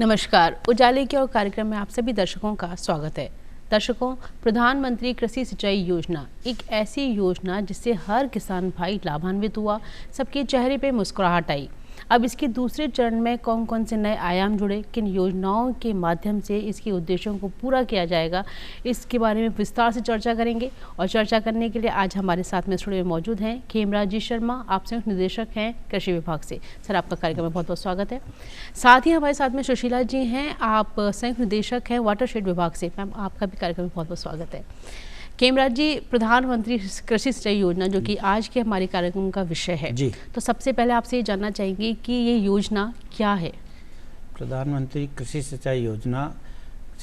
नमस्कार, उजाले की ओर कार्यक्रम में आप सभी दर्शकों का स्वागत है। दर्शकों, प्रधानमंत्री कृषि सिंचाई योजना एक ऐसी योजना जिससे हर किसान भाई लाभान्वित हुआ, सबके चेहरे पे मुस्कुराहट आई। अब इसके दूसरे चरण में कौन कौन से नए आयाम जुड़े, किन योजनाओं के माध्यम से इसके उद्देश्यों को पूरा किया जाएगा, इसके बारे में विस्तार से चर्चा करेंगे। और चर्चा करने के लिए आज हमारे साथ में स्टूडियो में मौजूद हैं खेमराज जी शर्मा, आप संयुक्त निदेशक हैं कृषि विभाग से। सर, आपका कार्यक्रम में बहुत बहुत स्वागत है। साथ ही हमारे साथ में सुशीला जी हैं, आप संयुक्त निदेशक हैं वाटरशेड विभाग से। मैम, आपका भी कार्यक्रम में बहुत बहुत स्वागत है। खेमराज जी, प्रधानमंत्री कृषि सिंचाई योजना जो कि आज के हमारे कार्यक्रम का विषय है जी, तो सबसे पहले आपसे ये जानना चाहेंगे कि ये योजना क्या है। प्रधानमंत्री कृषि सिंचाई योजना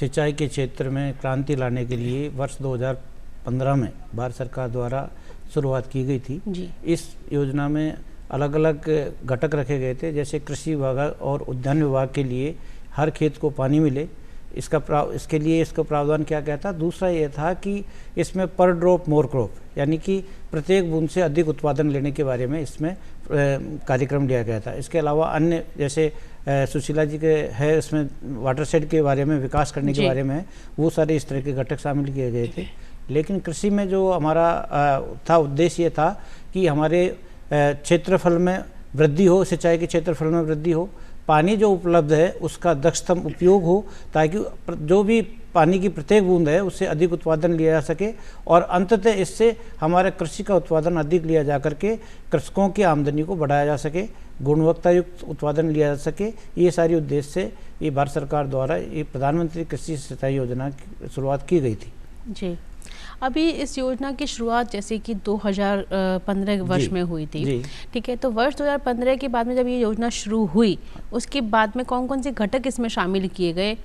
सिंचाई के क्षेत्र में क्रांति लाने के लिए वर्ष 2015 में भारत सरकार द्वारा शुरुआत की गई थी जी। इस योजना में अलग अलग घटक रखे गए थे, जैसे कृषि विभाग और उद्यान विभाग के लिए हर खेत को पानी मिले, इसके लिए इसका प्रावधान क्या कहता। दूसरा ये था कि इसमें पर ड्रॉप मोर क्रॉप, यानी कि प्रत्येक बूंद से अधिक उत्पादन लेने के बारे में इसमें कार्यक्रम लिया गया था। इसके अलावा अन्य जैसे सुशीला जी के है, इसमें वाटरशेड के बारे में विकास करने के बारे में वो सारे इस तरह के घटक शामिल किए गए थे। लेकिन कृषि में जो हमारा उद्देश्य ये था कि हमारे क्षेत्रफल में वृद्धि हो, सिंचाई के क्षेत्रफल में वृद्धि हो, पानी जो उपलब्ध है उसका दक्षतम उपयोग हो, ताकि जो भी पानी की प्रत्येक बूंद है उससे अधिक उत्पादन लिया जा सके और अंततः इससे हमारे कृषि का उत्पादन अधिक लिया जा करके कृषकों की आमदनी को बढ़ाया जा सके, गुणवत्ता युक्त उत्पादन लिया जा सके। ये सारी उद्देश्य से ये भारत सरकार द्वारा ये प्रधानमंत्री कृषि सिंचाई योजना की शुरुआत की गई थी जी। अभी इस योजना की शुरुआत जैसे कि 2015 वर्ष में हुई थी, ठीक है। तो वर्ष 2015 के बाद में जब ये योजना शुरू हुई, उसके बाद में कौन कौन से घटक इसमें शामिल किए गए?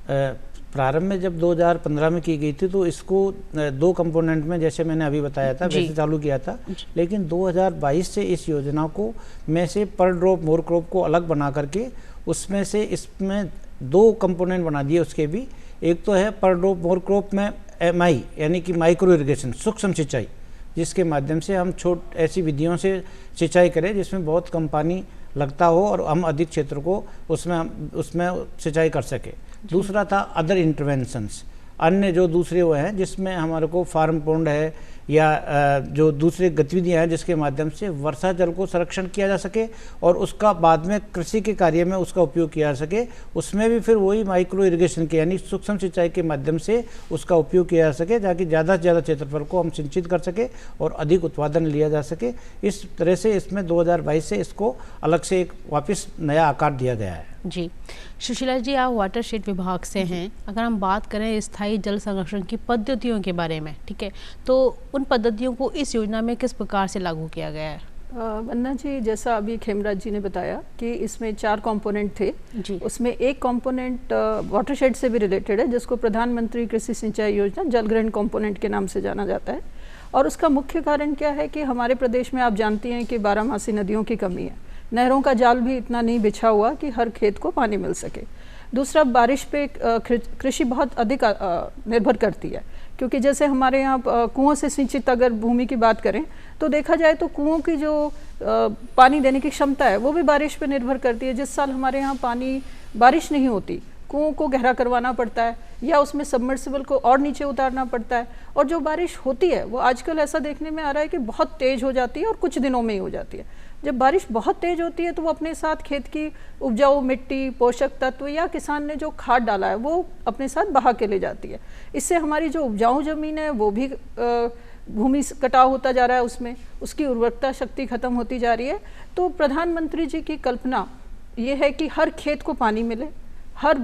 प्रारंभ में जब 2015 में की गई थी तो इसको 2 कंपोनेंट में, जैसे मैंने अभी बताया था, वैसे चालू किया था। लेकिन 2022 से इस योजना को में से पर ड्रॉप मोर क्रॉप को अलग बना करके उसमें से इसमें 2 कंपोनेंट बना दिए। उसके भी एक तो है पर ड्रॉप मोर क्रॉप में MI यानी कि माइक्रो इरिगेशन, सूक्ष्म सिंचाई, जिसके माध्यम से हम ऐसी विधियों से सिंचाई करें जिसमें बहुत कम पानी लगता हो और हम अधिक क्षेत्र को उसमें सिंचाई कर सके। दूसरा था अदर इंटरवेंशंस, अन्य जो दूसरे वो हैं जिसमें हमारे को फार्म पॉन्ड है या जो दूसरी गतिविधियां हैं जिसके माध्यम से वर्षा जल को संरक्षण किया जा सके और उसका बाद में कृषि के कार्य में उसका उपयोग किया जा सके। उसमें भी फिर वही माइक्रो इरिगेशन के यानी सूक्ष्म सिंचाई के माध्यम से उसका उपयोग किया जा सके, ताकि ज़्यादा से ज़्यादा क्षेत्रफल को हम सिंचित कर सके और अधिक उत्पादन लिया जा सके। इस तरह से इसमें 2022 से इसको अलग से एक वापस नया आकार दिया गया है जी। सुशीला जी, आप वाटरशेड विभाग से हैं। अगर हम बात करें स्थायी जल संरक्षण की पद्धतियों के बारे में, ठीक है, तो उन पद्धतियों को इस योजना में किस प्रकार से लागू किया गया है? वंदना जी, जैसा अभी खेमराज जी ने बताया कि इसमें 4 कंपोनेंट थे जी। उसमें एक कंपोनेंट वाटरशेड से भी रिलेटेड है, जिसको प्रधानमंत्री कृषि सिंचाई योजना जलग्रहण कंपोनेंट के नाम से जाना जाता है। और उसका मुख्य कारण क्या है कि हमारे प्रदेश में आप जानती हैं कि 12मासी नदियों की कमी है, नहरों का जाल भी इतना नहीं बिछा हुआ कि हर खेत को पानी मिल सके। दूसरा, बारिश पे कृषि बहुत अधिक निर्भर करती है, क्योंकि जैसे हमारे यहाँ कुओं से सिंचित अगर भूमि की बात करें तो देखा जाए तो कुओं की जो पानी देने की क्षमता है वो भी बारिश पे निर्भर करती है। जिस साल हमारे यहाँ बारिश नहीं होती, कुओं को गहरा करवाना पड़ता है या उसमें सबमर्सिबल को और नीचे उतारना पड़ता है। और जो बारिश होती है वो आजकल ऐसा देखने में आ रहा है कि बहुत तेज हो जाती है और कुछ दिनों में ही हो जाती है। जब बारिश बहुत तेज होती है तो वो अपने साथ खेत की उपजाऊ मिट्टी, पोषक तत्व या किसान ने जो खाद डाला है वो अपने साथ बहा के ले जाती है। इससे हमारी जो उपजाऊ जमीन है वो भी भूमि कटाव होता जा रहा है, उसमें उसकी उर्वरकता शक्ति खत्म होती जा रही है। तो प्रधानमंत्री जी की कल्पना ये है कि हर खेत को पानी मिले, हर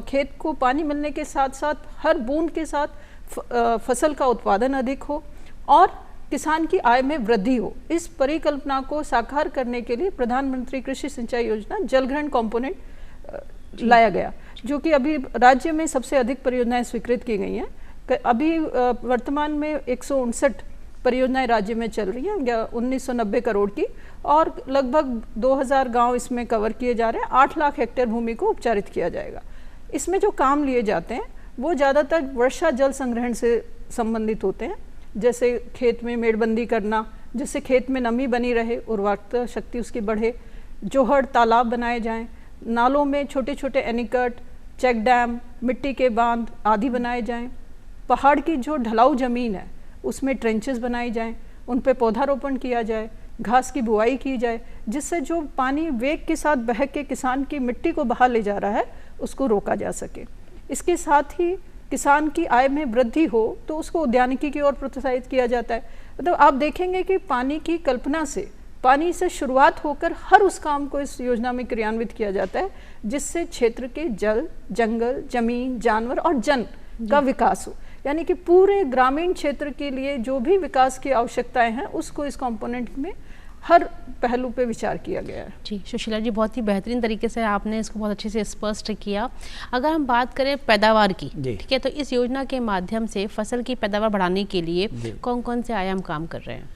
खेत को पानी मिलने के साथ साथ हर बूंद के साथ फसल का उत्पादन अधिक हो और किसान की आय में वृद्धि हो। इस परिकल्पना को साकार करने के लिए प्रधानमंत्री कृषि सिंचाई योजना जलग्रहण कंपोनेंट लाया गया, जो कि अभी राज्य में सबसे अधिक परियोजनाएं स्वीकृत की गई हैं। अभी वर्तमान में 159 परियोजनाएं राज्य में चल रही हैं 1990 करोड़ की, और लगभग 2000 गांव इसमें कवर किए जा रहे हैं। 8 लाख हेक्टेयर भूमि को उपचारित किया जाएगा। इसमें जो काम लिए जाते हैं वो ज़्यादातर वर्षा जल संग्रहण से संबंधित होते हैं, जैसे खेत में मेड़बंदी करना, जिससे खेत में नमी बनी रहे, उर्वरकता शक्ति उसकी बढ़े, जोहड़ तालाब बनाए जाएं, नालों में छोटे छोटे एनीकट, चेक डैम, मिट्टी के बांध आदि बनाए जाएं। पहाड़ की जो ढलाऊ ज़मीन है उसमें ट्रेंचेस बनाए जाएं, उन पे पौधारोपण किया जाए, घास की बुआई की जाए, जिससे जो पानी वेग के साथ बह के किसान की मिट्टी को बहा ले जा रहा है उसको रोका जा सके। इसके साथ ही किसान की आय में वृद्धि हो तो उसको उद्यानिकी की ओर प्रोत्साहित किया जाता है। मतलब आप देखेंगे कि पानी की कल्पना से, पानी से शुरुआत होकर हर उस काम को इस योजना में क्रियान्वित किया जाता है जिससे क्षेत्र के जल, जंगल, जमीन, जानवर और जन का विकास हो। यानी कि पूरे ग्रामीण क्षेत्र के लिए जो भी विकास की आवश्यकताएं हैं उसको इस कंपोनेंट में हर पहलू पे विचार किया गया है। जी सुशीला जी, बहुत ही बेहतरीन तरीके से आपने इसको बहुत अच्छे से स्पष्ट किया। अगर हम बात करें पैदावार की, ठीक है, तो इस योजना के माध्यम से फसल की पैदावार बढ़ाने के लिए कौन कौन से आयाम काम कर रहे हैं?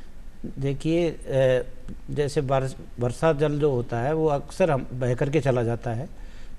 देखिए, जैसे वर्षा जल जो होता है वो अक्सर हम बह करके चला जाता है,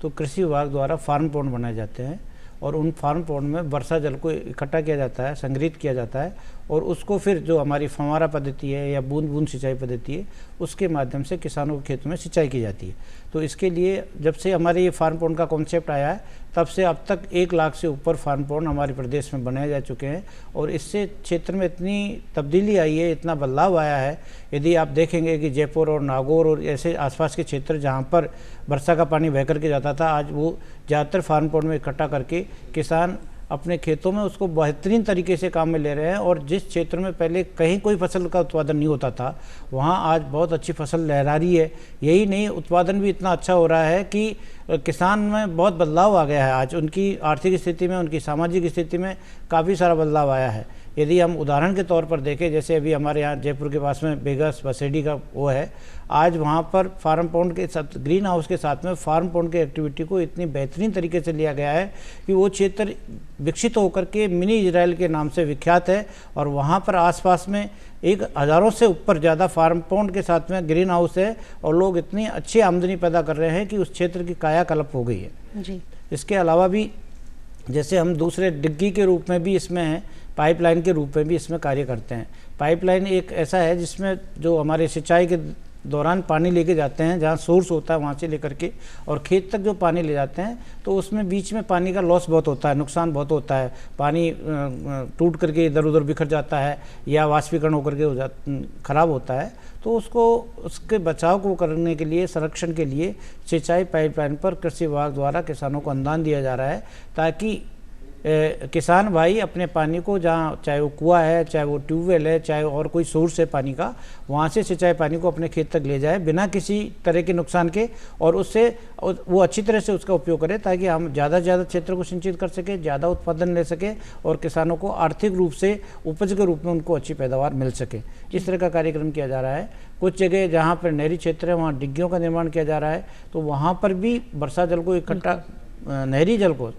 तो कृषि विभाग द्वारा फार्म पॉन्ड बनाए जाते हैं और उन फार्म पॉन्ड में वर्षा जल को इकट्ठा किया जाता है, संग्रहित किया जाता है और उसको फिर जो हमारी फव्वारा पद्धति है या बूंद बूंद सिंचाई पद्धति है उसके माध्यम से किसानों के खेतों में सिंचाई की जाती है। तो इसके लिए जब से हमारे ये फार्म पॉन्ड का कॉन्सेप्ट आया है तब से अब तक 1 लाख से ऊपर फार्म पॉन्ड हमारे प्रदेश में बनाए जा चुके हैं और इससे क्षेत्र में इतनी तब्दीली आई है, इतना बदलाव आया है। यदि आप देखेंगे कि जयपुर और नागौर और ऐसे आसपास के क्षेत्र जहाँ पर वर्षा का पानी बह करके जाता था, आज वो ज़्यादातर फार्म पॉन्ड में इकट्ठा करके किसान अपने खेतों में उसको बेहतरीन तरीके से काम में ले रहे हैं और जिस क्षेत्र में पहले कहीं कोई फसल का उत्पादन नहीं होता था वहाँ आज बहुत अच्छी फसल लहरा रही है। यही नहीं, उत्पादन भी इतना अच्छा हो रहा है कि किसान में बहुत बदलाव आ गया है। आज उनकी आर्थिक स्थिति में, उनकी सामाजिक स्थिति में काफ़ी सारा बदलाव आया है। यदि हम उदाहरण के तौर पर देखें, जैसे अभी हमारे यहाँ जयपुर के पास में बेगस बसेडी का वो है, आज वहाँ पर फार्म पॉन्ड के साथ, ग्रीन हाउस के साथ में फार्म पॉन्ड की एक्टिविटी को इतनी बेहतरीन तरीके से लिया गया है कि वो क्षेत्र विकसित होकर के मिनी इजराइल के नाम से विख्यात है और वहाँ पर आसपास में 1000 से ऊपर ज़्यादा फार्म पॉन्ड के साथ में ग्रीन हाउस है और लोग इतनी अच्छी आमदनी पैदा कर रहे हैं कि उस क्षेत्र की कायाकल्प हो गई है जी। इसके अलावा भी जैसे हम दूसरे डिग्गी के रूप में भी इसमें हैं, पाइपलाइन के रूप में भी इसमें कार्य करते हैं। पाइपलाइन एक ऐसा है जिसमें जो हमारे सिंचाई के दौरान पानी लेके जाते हैं, जहाँ सोर्स होता है वहाँ से लेकर के और खेत तक जो पानी ले जाते हैं, तो उसमें बीच में पानी का लॉस बहुत होता है, नुकसान बहुत होता है। पानी टूट करके इधर उधर बिखर जाता है या वाष्पीकरण होकर के ख़राब होता है। तो उसको, उसके बचाव को करने के लिए, संरक्षण के लिए सिंचाई पाइपलाइन पर कृषि विभाग द्वारा किसानों को अनुदान दिया जा रहा है ताकि किसान भाई अपने पानी को, जहाँ चाहे वो कुआं है, चाहे वो ट्यूबवेल है, चाहे और कोई सोर्स है पानी का, वहाँ से सिंचाई पानी को अपने खेत तक ले जाए बिना किसी तरह के नुकसान के और उससे वो अच्छी तरह से उसका उपयोग करें ताकि हम ज़्यादा से ज़्यादा क्षेत्र को सिंचित कर सके, ज़्यादा उत्पादन ले सके और किसानों को आर्थिक रूप से उपज के रूप में उनको अच्छी पैदावार मिल सके। इस तरह का कार्यक्रम किया जा रहा है। कुछ जगह जहाँ पर नहरी क्षेत्र है वहाँ डिग्गियों का निर्माण किया जा रहा है, तो वहाँ पर भी वर्षा जल को इकट्ठा, नहरी जल को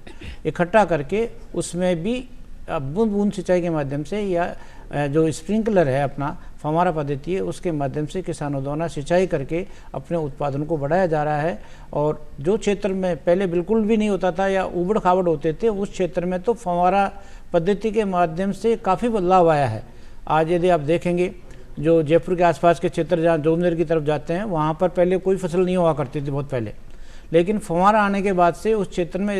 इकट्ठा करके उसमें भी बूंद बूंद सिंचाई के माध्यम से या जो स्प्रिंकलर है अपना फव्वारा पद्धति है उसके माध्यम से किसानों द्वारा सिंचाई करके अपने उत्पादन को बढ़ाया जा रहा है। और जो क्षेत्र में पहले बिल्कुल भी नहीं होता था या उबड़ खाबड़ होते थे, उस क्षेत्र में तो फव्वारा पद्धति के माध्यम से काफ़ी बदलाव आया है। आज यदि आप देखेंगे जो जयपुर के आसपास के क्षेत्र जहाँ जोमनेर की तरफ जाते हैं वहाँ पर पहले कोई फसल नहीं हुआ करती थी बहुत पहले, लेकिन फव्वारा आने के बाद से उस क्षेत्र में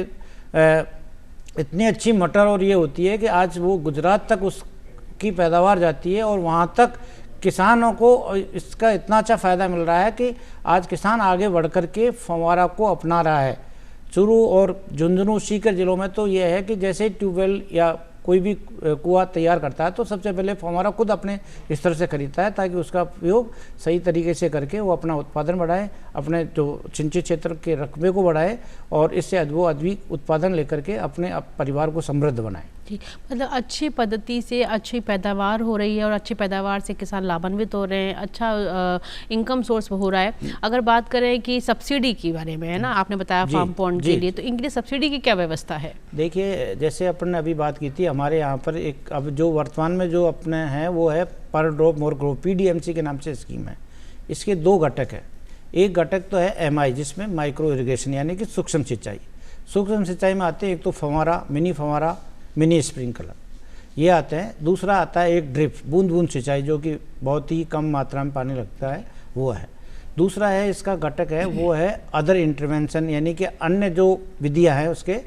इतनी अच्छी मटर और ये होती है कि आज वो गुजरात तक उसकी पैदावार जाती है और वहाँ तक किसानों को इसका इतना अच्छा फ़ायदा मिल रहा है कि आज किसान आगे बढ़ कर के फव्वारा को अपना रहा है। चूरू और झुंझुनू, सीकर जिलों में तो ये है कि जैसे ट्यूबवेल या कोई भी कुआं तैयार करता है तो सबसे पहले फव्वारा खुद अपने स्तर से खरीदता है ताकि उसका उपयोग सही तरीके से करके वो अपना उत्पादन बढ़ाए, अपने जो सिंचित क्षेत्र के रकबे को बढ़ाए और इससे वो अधिक उत्पादन लेकर के अपने परिवार को समृद्ध बनाए। जी, मतलब अच्छी पद्धति से अच्छी पैदावार हो रही है और अच्छी पैदावार से किसान लाभान्वित हो रहे हैं, अच्छा इनकम सोर्स हो रहा है। अगर बात करें कि सब्सिडी के बारे में, है ना, आपने बताया फार्म पॉन्ड के लिए, तो इनके लिए सब्सिडी की क्या व्यवस्था है? देखिए, जैसे अपन ने अभी बात की थी, हमारे यहाँ पर एक अब जो वर्तमान में जो अपने हैं वो है पर ड्रॉप मोर ग्रो, PDMC के नाम से स्कीम है। इसके 2 घटक है। एक घटक तो है MI जिसमें माइक्रो इरिगेशन यानी कि सूक्ष्म सिंचाई। सूक्ष्म सिंचाई में आते हैं एक तो फव्वारा, मिनी स्प्रिंकलर ये आते हैं। दूसरा आता है एक ड्रिप, बूंद बूंद सिंचाई जो कि बहुत ही कम मात्रा में पानी लगता है, वो है। दूसरा है इसका घटक है वो है अदर इंटरवेंशन, यानी कि अन्य जो विधियां हैं उसके,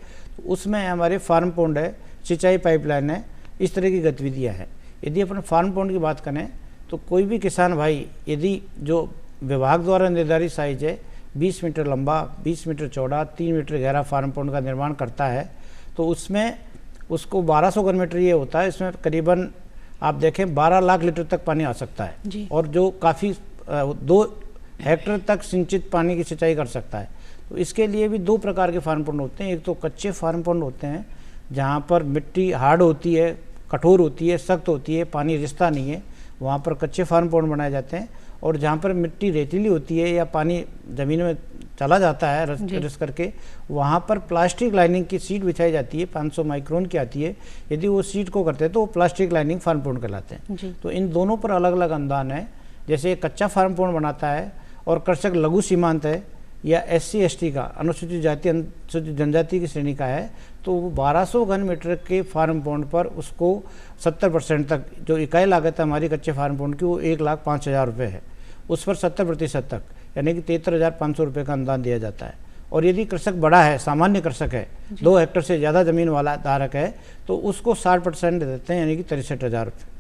उसमें हमारे फार्म पॉन्ड है, सिंचाई पाइपलाइन है, इस तरह की गतिविधियां हैं। यदि अपन फार्म पॉन्ड की बात करें तो कोई भी किसान भाई यदि जो विभाग द्वारा निर्धारित साइज है 20 मीटर लंबा, 20 मीटर चौड़ा, 3 मीटर गहरा फार्म पॉन्ड का निर्माण करता है तो उसमें उसको 1200 घन मीटर ये होता है, इसमें करीबन आप देखें 12 लाख लीटर तक पानी आ सकता है और जो काफ़ी 2 हेक्टेयर तक सिंचित पानी की सिंचाई कर सकता है। तो इसके लिए भी 2 प्रकार के फार्म पॉन्ड होते हैं। एक तो कच्चे फार्म पॉन्ड होते हैं जहाँ पर मिट्टी हार्ड होती है, कठोर होती है, सख्त होती है, पानी रिसता नहीं है, वहाँ पर कच्चे फार्म पॉन्ड बनाए जाते हैं। और जहाँ पर मिट्टी रेतीली होती है या पानी ज़मीन में चला जाता है रस करके, वहाँ पर प्लास्टिक लाइनिंग की सीट बिछाई जाती है, 500 माइक्रोन की आती है। यदि वो सीट को करते हैं तो वो प्लास्टिक लाइनिंग फार्म पॉन्ड कहलाते हैं। तो इन दोनों पर अलग अलग अनुदान है। जैसे कच्चा फार्म पॉन्ड बनाता है और कृषक लघु सीमांत है या SC ST का, अनुसूचित जाति अनुसूचित जनजाति की श्रेणी का है, तो वो 1200 घन मीटर के फार्म पॉन्ड पर उसको 70% तक जो इकाई लागत है हमारी कच्चे फार्म पॉन्ड की वो 1,05,000 रुपये है, उस पर 70% तक यानी कि 73,500 रुपये का अनुदान दिया जाता है। और यदि कृषक बड़ा है, सामान्य कृषक है, 2 हेक्टेयर से ज़्यादा ज़मीन वाला धारक है, तो उसको 60% देते हैं यानी कि 63,000 रुपये।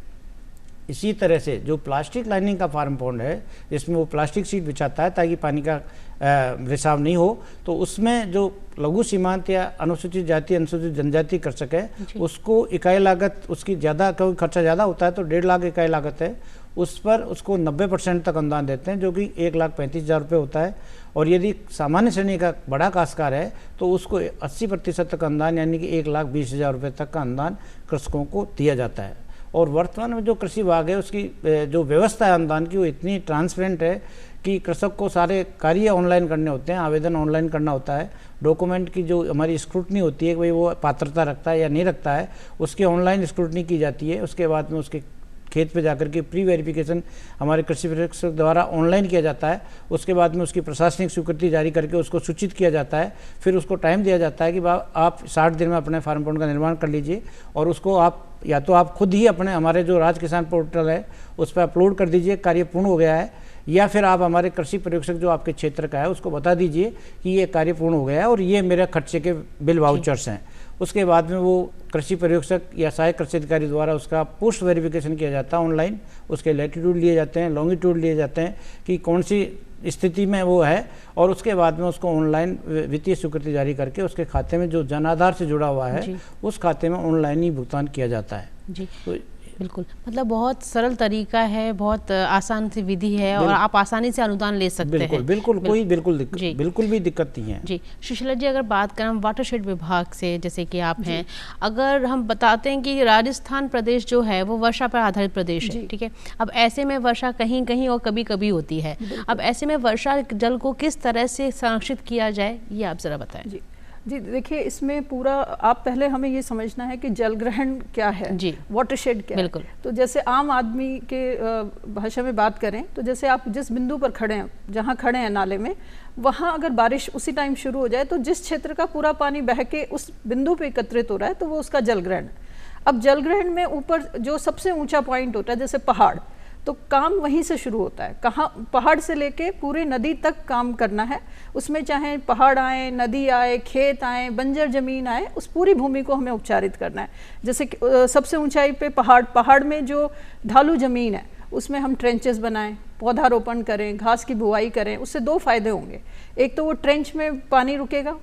इसी तरह से जो प्लास्टिक लाइनिंग का फार्म पॉन्ड है जिसमें वो प्लास्टिक सीट बिछाता है ताकि पानी का रिसाव नहीं हो, तो उसमें जो लघु सीमांत या अनुसूचित जाति अनुसूचित जनजाति कृषक है उसको इकाई लागत उसकी ज़्यादा, क्योंकि खर्चा ज़्यादा होता है तो 1.5 लाख इकाई लागत है, उस पर उसको 90% तक अनुदान देते हैं जो कि 1,35,000 रुपये होता है। और यदि सामान्य श्रेणी का बड़ा काश्तकार है तो उसको 80% तक अनुदान यानी कि 1,20,000 रुपये तक का अनुदान कृषकों को दिया जाता है। और वर्तमान में जो कृषि विभाग है उसकी जो व्यवस्था है अनुदान की वो इतनी ट्रांसपेरेंट है कि कृषक को सारे कार्य ऑनलाइन करने होते हैं, आवेदन ऑनलाइन करना होता है, डॉक्यूमेंट की जो हमारी स्क्रूटनी होती है कि भाई वो पात्रता रखता है या नहीं रखता है, उसकी ऑनलाइन स्क्रूटनी की जाती है। उसके बाद में उसके खेत पे जाकर के प्री वेरिफिकेशन हमारे कृषि विशेषज्ञ द्वारा ऑनलाइन किया जाता है। उसके बाद में उसकी प्रशासनिक स्वीकृति जारी करके उसको सूचित किया जाता है। फिर उसको टाइम दिया जाता है कि आप 60 दिन में अपने फार्म पॉन्ड का निर्माण कर लीजिए और उसको आप या तो आप खुद ही अपने हमारे जो राज किसान पोर्टल है उस पर अपलोड कर दीजिए कार्य पूर्ण हो गया है, या फिर आप हमारे कृषि पर्यवेक्षक जो आपके क्षेत्र का है उसको बता दीजिए कि ये कार्य पूर्ण हो गया है और ये मेरे खर्चे के बिल वाउचर्स हैं। उसके बाद में वो कृषि पर्यवेक्षक या सहायक कृषि अधिकारी द्वारा उसका पोस्ट वेरिफिकेशन किया जाता है ऑनलाइन, उसके लैटिट्यूड लिए जाते हैं, लॉन्गिट्यूड लिए जाते हैं कि कौन सी स्थिति में वो है, और उसके बाद में उसको ऑनलाइन वित्तीय स्वीकृति जारी करके उसके खाते में जो जन आधार से जुड़ा हुआ है उस खाते में ऑनलाइन ही भुगतान किया जाता है। जी तो बिल्कुल, मतलब बहुत सरल तरीका है, बहुत आसान सी विधि है और आप आसानी से अनुदान ले सकते हैं। बिल्कुल बिल्कुल भी दिक्कत नहीं है। जी सुशीला जी, अगर बात करें वाटरशेड विभाग से, जैसे कि आप हैं, अगर हम बताते हैं कि राजस्थान प्रदेश जो है वो वर्षा पर आधारित प्रदेश है, ठीक है। अब ऐसे में वर्षा कहीं कहीं और कभी कभी होती है, अब ऐसे में वर्षा जल को किस तरह से संरक्षित किया जाए ये आप जरा बताएं। जी देखिए, इसमें पूरा आप पहले हमें ये समझना है कि जल ग्रहण क्या है, वाटरशेड क्या है। तो जैसे आम आदमी के भाषा में बात करें तो जैसे आप जिस बिंदु पर खड़े हैं, जहाँ खड़े हैं नाले में, वहाँ अगर बारिश उसी टाइम शुरू हो जाए तो जिस क्षेत्र का पूरा पानी बह के उस बिंदु पे एकत्रित हो रहा है तो वो उसका जल ग्रहण है। अब जल ग्रहण में ऊपर जो सबसे ऊंचा पॉइंट होता है जैसे पहाड़, तो काम वहीं से शुरू होता है। कहाँ पहाड़ से लेके पूरे नदी तक काम करना है, उसमें चाहे पहाड़ आए, नदी आए, खेत आए, बंजर जमीन आए, उस पूरी भूमि को हमें उपचारित करना है। जैसे सबसे ऊंचाई पे पहाड़ में जो ढालू जमीन है उसमें हम ट्रेंचेस बनाएं, पौधारोपण करें, घास की बुवाई करें। उससे 2 फायदे होंगे, एक तो वो ट्रेंच में पानी रुकेगा,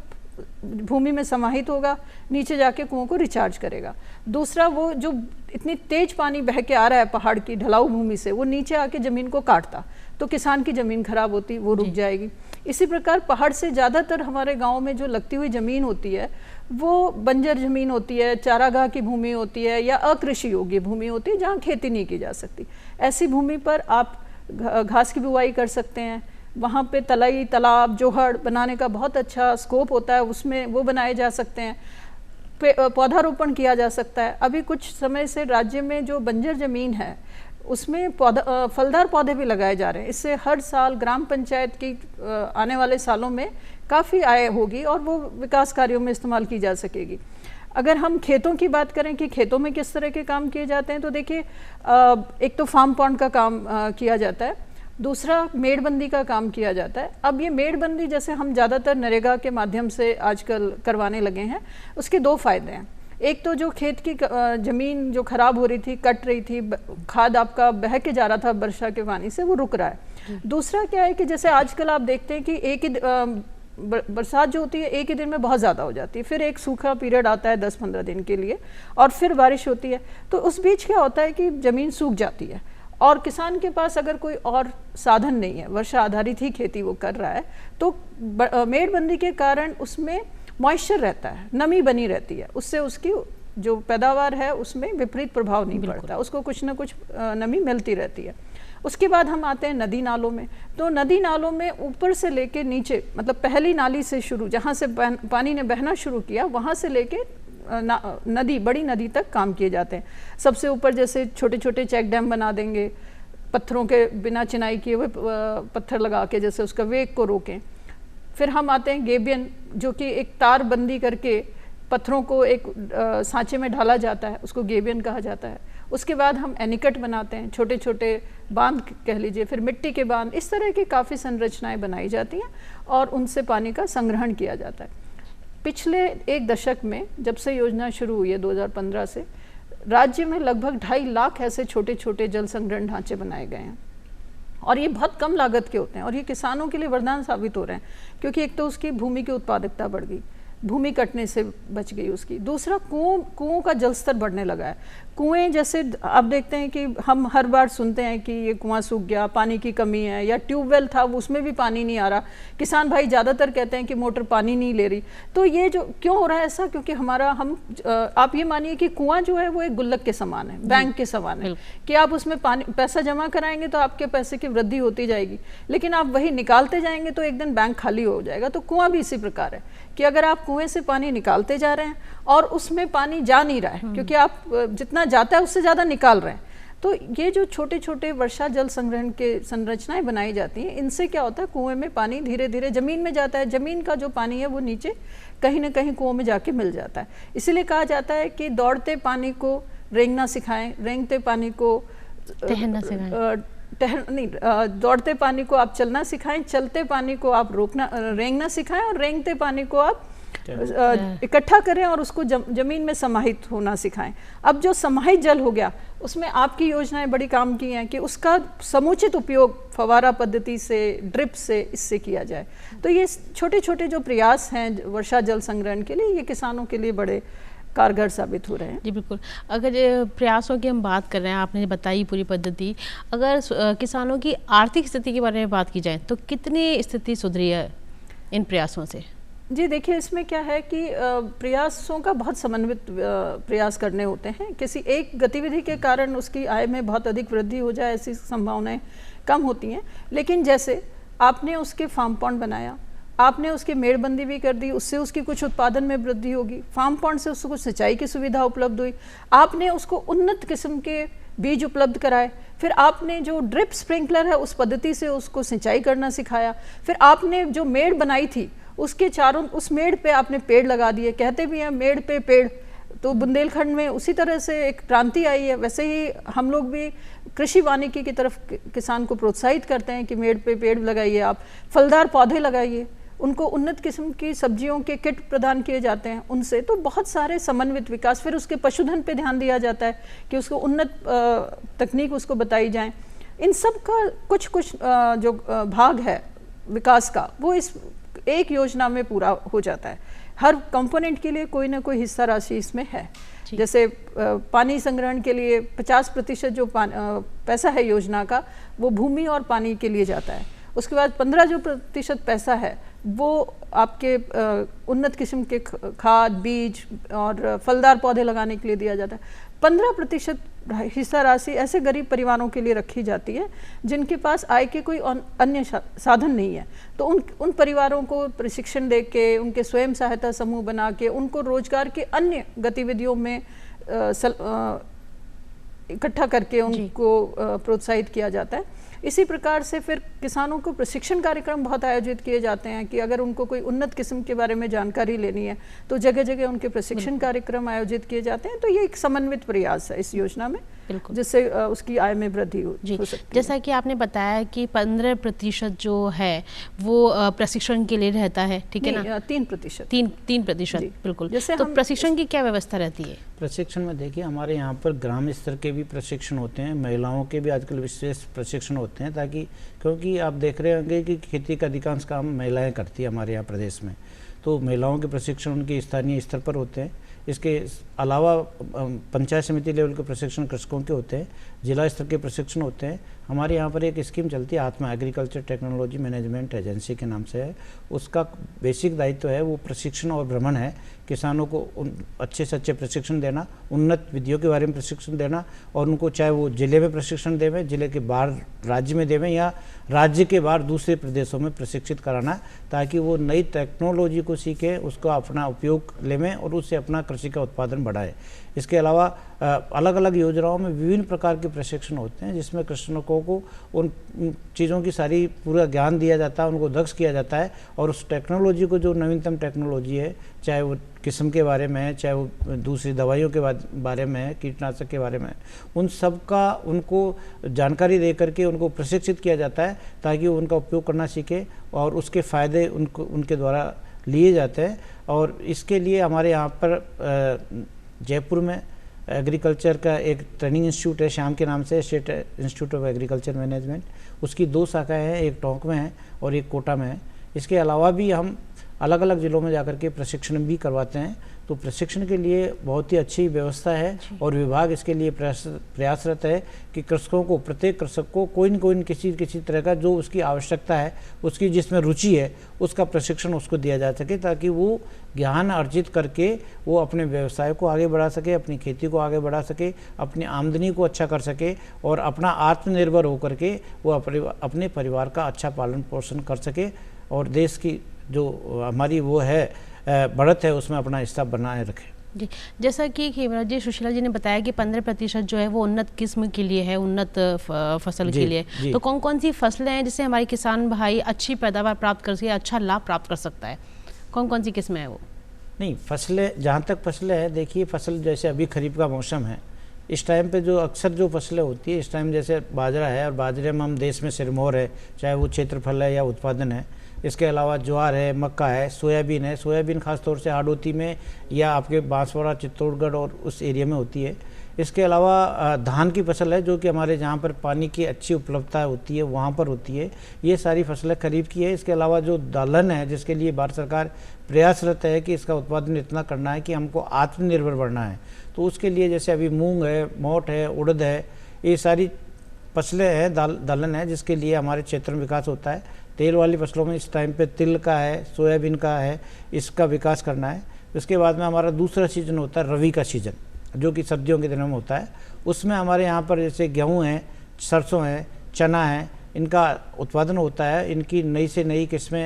भूमि में समाहित होगा, नीचे जाके कुओं को रिचार्ज करेगा। दूसरा, वो जो इतनी तेज पानी बह के आ रहा है पहाड़ की ढलाऊ भूमि से, वो नीचे आके ज़मीन को काटता, तो किसान की ज़मीन खराब होती, वो रुक जाएगी। इसी प्रकार पहाड़ से ज़्यादातर हमारे गांव में जो लगती हुई ज़मीन होती है वो बंजर ज़मीन होती है, चारागाह की भूमि होती है या अकृषि योग्य भूमि होती है जहाँ खेती नहीं की जा सकती। ऐसी भूमि पर आप घास की बुवाई कर सकते हैं। वहाँ पे तलाई, तालाब, जोहड़ बनाने का बहुत अच्छा स्कोप होता है, उसमें वो बनाए जा सकते हैं। पौधारोपण किया जा सकता है। अभी कुछ समय से राज्य में जो बंजर ज़मीन है उसमें फलदार पौधे भी लगाए जा रहे हैं। इससे हर साल ग्राम पंचायत की आने वाले सालों में काफ़ी आय होगी और वो विकास कार्यों में इस्तेमाल की जा सकेगी। अगर हम खेतों की बात करें कि खेतों में किस तरह के काम किए जाते हैं, तो देखिए एक तो फार्म पॉन्ड का काम किया जाता है दूसरा मेड़बंदी का काम किया जाता है। अब ये मेड़बंदी जैसे हम ज़्यादातर नरेगा के माध्यम से आजकल करवाने लगे हैं, उसके दो फायदे हैं। एक तो जो खेत की ज़मीन जो खराब हो रही थी, कट रही थी, खाद आपका बह के जा रहा था वर्षा के पानी से, वो रुक रहा है। दूसरा क्या है कि जैसे आजकल आप देखते हैं कि एक ही बरसात जो होती है एक ही दिन में बहुत ज़्यादा हो जाती है, फिर एक सूखा पीरियड आता है 10-15 दिन के लिए, और फिर बारिश होती है। तो उस बीच क्या होता है कि ज़मीन सूख जाती है, और किसान के पास अगर कोई और साधन नहीं है, वर्षा आधारित ही खेती वो कर रहा है, तो मेड़बंदी के कारण उसमें मॉइस्चर रहता है, नमी बनी रहती है, उससे उसकी जो पैदावार है उसमें विपरीत प्रभाव नहीं पड़ता, उसको कुछ ना कुछ नमी मिलती रहती है। उसके बाद हम आते हैं नदी नालों में। तो नदी नालों में ऊपर से लेके नीचे, मतलब पहली नाली से शुरू, जहाँ से पानी ने बहना शुरू किया, वहाँ से लेके नदी, बड़ी नदी तक काम किए जाते हैं। सबसे ऊपर जैसे छोटे छोटे चेक डैम बना देंगे, पत्थरों के बिना चिनाई किए हुए पत्थर लगा के, जैसे उसका वेग को रोकें। फिर हम आते हैं गेबियन, जो कि एक तार बंदी करके पत्थरों को एक सांचे में ढाला जाता है, उसको गेबियन कहा जाता है। उसके बाद हम एनिकट बनाते हैं, छोटे छोटे बांध कह लीजिए, फिर मिट्टी के बांध, इस तरह की काफ़ी संरचनाएं बनाई जाती हैं और उनसे पानी का संग्रहण किया जाता है। पिछले एक दशक में, जब से योजना शुरू हुई है 2015 से, राज्य में लगभग 2.5 लाख ऐसे छोटे छोटे जल संग्रहण ढांचे बनाए गए हैं, और ये बहुत कम लागत के होते हैं, और ये किसानों के लिए वरदान साबित हो रहे हैं, क्योंकि एक तो उसकी भूमि की उत्पादकता बढ़ गई, भूमि कटने से बच गई उसकी। दूसरा, कुओं का जलस्तर बढ़ने लगा है। कुएं, जैसे आप देखते हैं कि हम हर बार सुनते हैं कि ये कुआं सूख गया, पानी की कमी है, या ट्यूबवेल था उसमें भी पानी नहीं आ रहा। किसान भाई ज़्यादातर कहते हैं कि मोटर पानी नहीं ले रही। तो ये जो क्यों हो रहा है ऐसा, क्योंकि आप ये मानिए कि कुआं जो है वो एक गुल्लक के समान है, बैंक के समान है, कि आप उसमें पैसा जमा कराएंगे तो आपके पैसे की वृद्धि होती जाएगी, लेकिन आप वही निकालते जाएंगे तो एक दिन बैंक खाली हो जाएगा। तो कुआं भी इसी प्रकार है कि अगर आप कुएं से पानी निकालते जा रहे हैं और उसमें पानी जा नहीं रहा है, क्योंकि आप जितना जाता है उससे ज़्यादा निकाल रहे हैं, तो ये जो छोटे छोटे वर्षा जल संग्रहण के संरचनाएं बनाई जाती हैं, इनसे क्या होता है, कुएं में पानी धीरे धीरे ज़मीन में जाता है, ज़मीन का जो पानी है वो नीचे कहीं ना कहीं कुओं में जाके मिल जाता है। इसीलिए कहा जाता है कि दौड़ते पानी को रेंगना सिखाएं, रेंगते पानी को तैरना सिखाएं, दौड़ते पानी को आप चलना सिखाएं, चलते पानी को आप रेंगना सिखाएं, और रेंगते पानी को आप इकट्ठा करें और उसको जमीन में समाहित होना सिखाएं। अब जो समाहित जल हो गया, उसमें आपकी योजनाएं बड़ी काम की हैं कि उसका समुचित उपयोग फवारा पद्धति से, ड्रिप से, इससे किया जाए। तो ये छोटे छोटे जो प्रयास हैं वर्षा जल संग्रहण के लिए, ये किसानों के लिए बड़े कारगर साबित हो रहे हैं। जी बिल्कुल। अगर प्रयासों की हम बात कर रहे हैं, आपने बताई पूरी पद्धति, अगर किसानों की आर्थिक स्थिति के बारे में बात की जाए तो कितनी स्थिति सुधरी है इन प्रयासों से? जी देखिए, इसमें क्या है कि प्रयासों का बहुत समन्वित प्रयास करने होते हैं। किसी एक गतिविधि के कारण उसकी आय में बहुत अधिक वृद्धि हो जाए, ऐसी संभावनाएं कम होती हैं। लेकिन जैसे आपने उसके फार्म पॉन्ड बनाया, आपने उसकी मेड़बंदी भी कर दी, उससे उसकी कुछ उत्पादन में वृद्धि होगी, फार्म पॉन्ड से उसको कुछ सिंचाई की सुविधा उपलब्ध हुई, आपने उसको उन्नत किस्म के बीज उपलब्ध कराए, फिर आपने जो ड्रिप स्प्रिंकलर है उस पद्धति से उसको सिंचाई करना सिखाया, फिर आपने जो मेड़ बनाई थी उसके चारों, उस मेड़ पे आपने पेड़ लगा दिए। कहते भी हैं मेड़ पे पेड़, तो बुंदेलखंड में उसी तरह से एक क्रांति आई है। वैसे ही हम लोग भी कृषि वानिकी की तरफ किसान को प्रोत्साहित करते हैं कि मेड़ पे पेड़ लगाइए, आप फलदार पौधे लगाइए, उनको उन्नत किस्म की सब्जियों के किट प्रदान किए जाते हैं उनसे। तो बहुत सारे समन्वित विकास, फिर उसके पशुधन पे ध्यान दिया जाता है कि उसको उन्नत तकनीक उसको बताई जाए। इन सब का कुछ जो भाग है विकास का, वो इस एक योजना में पूरा हो जाता है। हर कंपोनेंट के लिए कोई ना कोई हिस्सा राशि इसमें है। जैसे पानी संग्रहण के लिए 50% जो पैसा है योजना का, वो भूमि और पानी के लिए जाता है। उसके बाद 15% पैसा है वो आपके उन्नत किस्म के खाद, बीज और फलदार पौधे लगाने के लिए दिया जाता है। 15% हिस्सा राशि ऐसे गरीब परिवारों के लिए रखी जाती है जिनके पास आय के कोई अन्य साधन नहीं है। तो उन परिवारों को प्रशिक्षण दे के, उनके स्वयं सहायता समूह बना के, उनको रोजगार के अन्य गतिविधियों में इकट्ठा करके उनको प्रोत्साहित किया जाता है। इसी प्रकार से फिर किसानों को प्रशिक्षण कार्यक्रम बहुत आयोजित किए जाते हैं कि अगर उनको कोई उन्नत किस्म के बारे में जानकारी लेनी है तो जगह जगह उनके प्रशिक्षण कार्यक्रम आयोजित किए जाते हैं। तो ये एक समन्वित प्रयास है इस योजना में, जिससे उसकी आय में वृद्धि हो सकती है। जैसा कि आपने बताया कि 15% जो है वो प्रशिक्षण के लिए रहता है, ठीक है ना? 3%। बिल्कुल। तो प्रशिक्षण की क्या व्यवस्था रहती है? प्रशिक्षण में देखिए, हमारे यहाँ पर ग्राम स्तर के भी प्रशिक्षण होते हैं, महिलाओं के भी आजकल विशेष प्रशिक्षण होते हैं, ताकि क्योंकि आप देख रहे होंगे कि खेती का अधिकांश काम महिलाएं करती है हमारे यहाँ प्रदेश में, तो महिलाओं के प्रशिक्षण उनके स्थानीय स्तर पर होते हैं। इसके अलावा पंचायत समिति लेवल के प्रशिक्षण कृषकों के होते हैं, जिला स्तर के प्रशिक्षण होते हैं। हमारे यहाँ पर एक स्कीम चलती है आत्मा एग्रीकल्चर टेक्नोलॉजी मैनेजमेंट एजेंसी के नाम से है। उसका बेसिक दायित्व है वो प्रशिक्षण और भ्रमण है, किसानों को अच्छे से अच्छे प्रशिक्षण देना, उन्नत विधियों के बारे में प्रशिक्षण देना, और उनको चाहे वो जिले में प्रशिक्षण देवें, जिले के बाहर राज्य में देवें या राज्य के बाहर दूसरे प्रदेशों में प्रशिक्षित कराना, ताकि वो नई टेक्नोलॉजी को सीखें, उसको अपना उपयोग लेवें और उससे अपना कृषि का उत्पादन बढ़ाए। इसके अलावा अलग अलग योजनाओं में विभिन्न प्रकार के प्रशिक्षण होते हैं, जिसमें कृषकों को उन चीज़ों की सारी पूरा ज्ञान दिया जाता है, उनको दक्ष किया जाता है, और उस टेक्नोलॉजी को, जो नवीनतम टेक्नोलॉजी है, चाहे वो किस्म के बारे में है, चाहे वो दूसरी दवाइयों के बारे में है, कीटनाशक के बारे में है, उन सब का उनको जानकारी दे करके उनको प्रशिक्षित किया जाता है, ताकि वो उनका उपयोग करना सीखे और उसके फ़ायदे उनके द्वारा लिए जाते हैं। और इसके लिए हमारे यहाँ पर जयपुर में एग्रीकल्चर का एक ट्रेनिंग इंस्टीट्यूट है, श्याम के नाम से, state institute of agriculture management. उसकी 2 शाखाएं हैं, एक टोंक में है और एक कोटा में है। इसके अलावा भी हम अलग अलग ज़िलों में जाकर के प्रशिक्षण भी करवाते हैं। तो प्रशिक्षण के लिए बहुत ही अच्छी व्यवस्था है और विभाग इसके लिए प्रयासरत है कि कृषकों को, प्रत्येक कृषक को कोई न कोई किसी तरह का जो उसकी आवश्यकता है, उसकी जिसमें रुचि है, उसका प्रशिक्षण उसको दिया जा सके, ताकि वो ज्ञान अर्जित करके वो अपने व्यवसाय को आगे बढ़ा सके, अपनी खेती को आगे बढ़ा सके, अपनी आमदनी को अच्छा कर सके और अपना आत्मनिर्भर होकर के वो अपने परिवार का अच्छा पालन पोषण कर सके और देश की जो हमारी वो है बढ़त है उसमें अपना हिस्सा बनाए रखे। जी, जैसा कि खेमराज जी, सुशीला जी ने बताया कि 15% जो है वो उन्नत किस्म के लिए है, उन्नत फसल के लिए। तो कौन कौन सी फसलें हैं जिससे हमारे किसान भाई अच्छी पैदावार प्राप्त कर सके, अच्छा लाभ प्राप्त कर सकता है? कौन कौन सी किस्में हैं वो? नहीं, फसलें, जहाँ तक फसलें हैं, देखिए फसल जैसे अभी खरीफ का मौसम है, इस टाइम पे जो अक्सर जो फसलें होती है, इस टाइम जैसे बाजरा है, और बाजरे में हम देश में सिरमौर है, चाहे वो क्षेत्रफल है या उत्पादन है। इसके अलावा ज्वार है, मक्का है, सोयाबीन है। सोयाबीन खासतौर से हाड़ौती में या आपके बांसवाड़ा, चित्तौड़गढ़ और उस एरिया में होती है। इसके अलावा धान की फसल है, जो कि हमारे जहाँ पर पानी की अच्छी उपलब्धता होती है वहाँ पर होती है। ये सारी फसलें खरीफ की है। इसके अलावा जो दलहन है, जिसके लिए भारत सरकार प्रयासरत है कि इसका उत्पादन इतना करना है कि हमको आत्मनिर्भर बनना है, तो उसके लिए जैसे अभी मूंग है, मोट है, उड़द है, ये सारी फसलें हैं, दलहन है, जिसके लिए हमारे क्षेत्र में विकास होता है। तेल वाली फसलों में इस टाइम पे तिल का है, सोयाबीन का है, इसका विकास करना है। उसके बाद में हमारा दूसरा सीजन होता है रबी का सीजन, जो कि सर्दियों के दिनों में होता है। उसमें हमारे यहाँ पर जैसे गेहूँ हैं, सरसों है, चना है, इनका उत्पादन होता है। इनकी नई से नई किस्में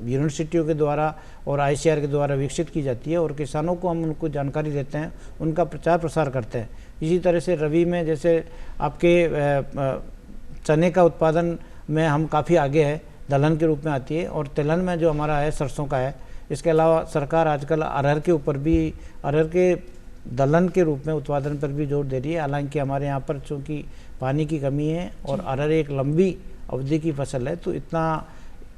यूनिवर्सिटियों के द्वारा और ICAR के द्वारा विकसित की जाती है और किसानों को हम उनको जानकारी देते हैं, उनका प्रचार प्रसार करते हैं। इसी तरह से रबी में जैसे आपके चने का उत्पादन में हम काफ़ी आगे है, दलहन के रूप में आती है, और तिलहन में जो हमारा है सरसों का है। इसके अलावा सरकार आजकल अरहर के ऊपर भी, अरहर के दलहन के रूप में उत्पादन पर भी जोर दे रही है। हालांकि हमारे यहाँ पर चूँकि पानी की कमी है और अरहर एक लंबी अवधि की फसल है, तो इतना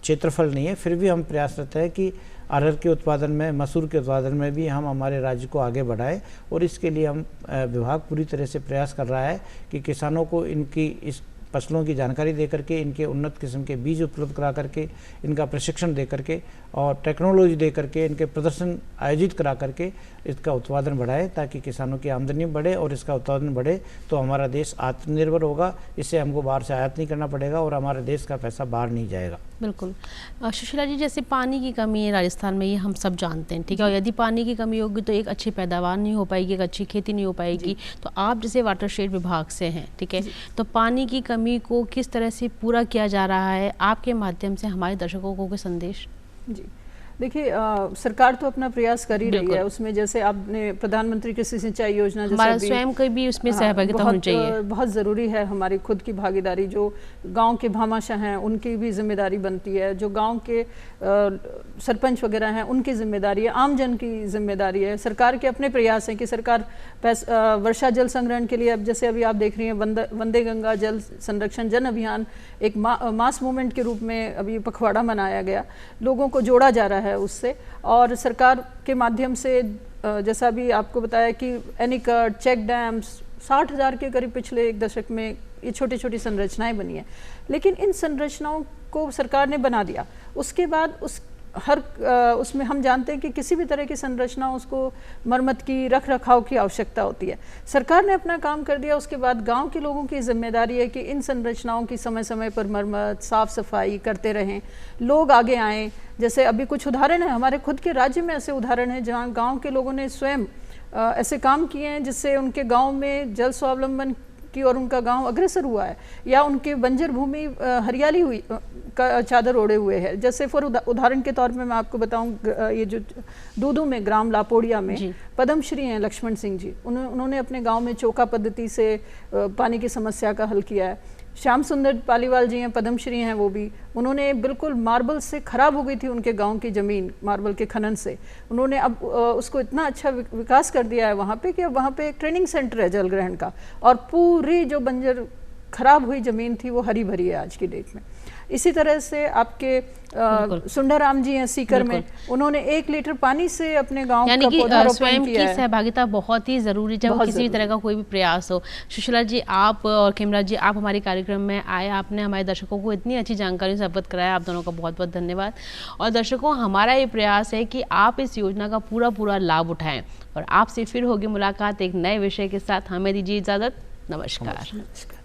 क्षेत्रफल नहीं है, फिर भी हम प्रयासरत है कि अरहर के उत्पादन में, मसूर के उत्पादन में भी हम हमारे राज्य को आगे बढ़ाएं। और इसके लिए हम विभाग पूरी तरह से प्रयास कर रहा है कि किसानों को इनकी इस फसलों की जानकारी दे करके, इनके उन्नत किस्म के बीज उपलब्ध करा करके, इनका प्रशिक्षण दे करके और टेक्नोलॉजी दे करके, इनके प्रदर्शन आयोजित करा करके इसका उत्पादन बढ़ाए, ताकि किसानों की आमदनी बढ़े और इसका उत्पादन बढ़े, तो हमारा देश आत्मनिर्भर होगा। इससे हमको बाहर से आयात नहीं करना पड़ेगा और हमारे देश का पैसा बाहर नहीं जाएगा। बिल्कुल। सुशीला जी, जैसे पानी की कमी है राजस्थान में, ये हम सब जानते हैं, ठीक है, और यदि पानी की कमी होगी तो एक अच्छी पैदावार नहीं हो पाएगी, एक अच्छी खेती नहीं हो पाएगी। तो आप जैसे वाटरशेड विभाग से हैं, ठीक है, तो पानी की कमी को किस तरह से पूरा किया जा रहा है, आपके माध्यम से हमारे दर्शकों को कोई संदेश? जी, देखिए सरकार तो अपना प्रयास कर ही रही है उसमें, जैसे आपने प्रधानमंत्री कृषि सिंचाई योजना, हमारा स्वयं की भी उसमें सहभागिता होनी चाहिए, बहुत ज़रूरी है हमारी खुद की भागीदारी। जो गांव के भामाशाह हैं उनकी भी जिम्मेदारी बनती है, जो गांव के सरपंच वगैरह हैं उनकी जिम्मेदारी है, आम जन की जिम्मेदारी है। सरकार के अपने प्रयास हैं कि सरकार वर्षा जल संग्रहण के लिए, अब जैसे अभी आप देख रही हैं वंदे गंगा जल संरक्षण जन अभियान एक मास मूवमेंट के रूप में अभी पखवाड़ा मनाया गया, लोगों को जोड़ा जा रहा है उससे। और सरकार के माध्यम से जैसा भी आपको बताया कि एनीकट, चेक डैम्स, 60,000 के करीब पिछले एक दशक में ये छोटी छोटी संरचनाएं बनी हैं। लेकिन इन संरचनाओं को सरकार ने बना दिया, उसके बाद उसमें हम जानते हैं कि किसी भी तरह की संरचना उसको मरम्मत की, रख रखाव की आवश्यकता होती है। सरकार ने अपना काम कर दिया, उसके बाद गांव के लोगों की जिम्मेदारी है कि इन संरचनाओं की समय समय पर मरम्मत, साफ सफाई करते रहें, लोग आगे आएँ। जैसे अभी कुछ उदाहरण है हमारे खुद के राज्य में, ऐसे उदाहरण हैं जहाँ गाँव के लोगों ने स्वयं ऐसे काम किए हैं जिससे उनके गाँव में जल स्वावलंबन की और उनका गांव अग्रसर हुआ है, या उनके बंजर भूमि हरियाली हुई का चादर ओढ़े हुए है। जैसे फॉर उदाहरण के तौर पे मैं आपको बताऊं, ये जो दूदू में ग्राम लापोड़िया में पद्मश्री हैं लक्ष्मण सिंह जी, उन्होंने अपने गांव में चौका पद्धति से पानी की समस्या का हल किया है। श्याम सुंदर पालीवाल जी हैं, पद्मश्री हैं वो भी, उन्होंने बिल्कुल मार्बल से खराब हो गई थी उनके गांव की ज़मीन मार्बल के खनन से, उन्होंने अब उसको इतना अच्छा विकास कर दिया है वहाँ पे कि अब वहाँ पे एक ट्रेनिंग सेंटर है जल ग्रहण का, और पूरी जो बंजर खराब हुई ज़मीन थी वो हरी भरी है आज की डेट में। इसी तरह से आपके सुंदराम जी हैं सीकर में, उन्होंने 1 लीटर पानी से अपने गांव का पौधारोपण स्वयं की सहभागिता बहुत ही जरूरी, चाहे किसी भी तरह का कोई भी प्रयास हो। सुशीला जी, आप और खेमराज जी, आप हमारे कार्यक्रम में आए, आपने हमारे दर्शकों को इतनी अच्छी जानकारी से अवगत कराया, आप दोनों का बहुत बहुत धन्यवाद। और दर्शकों, हमारा ये प्रयास है कि आप इस योजना का पूरा लाभ उठाएं। और आपसे फिर होगी मुलाकात एक नए विषय के साथ। हमें दीजिए इजाजत। नमस्कार।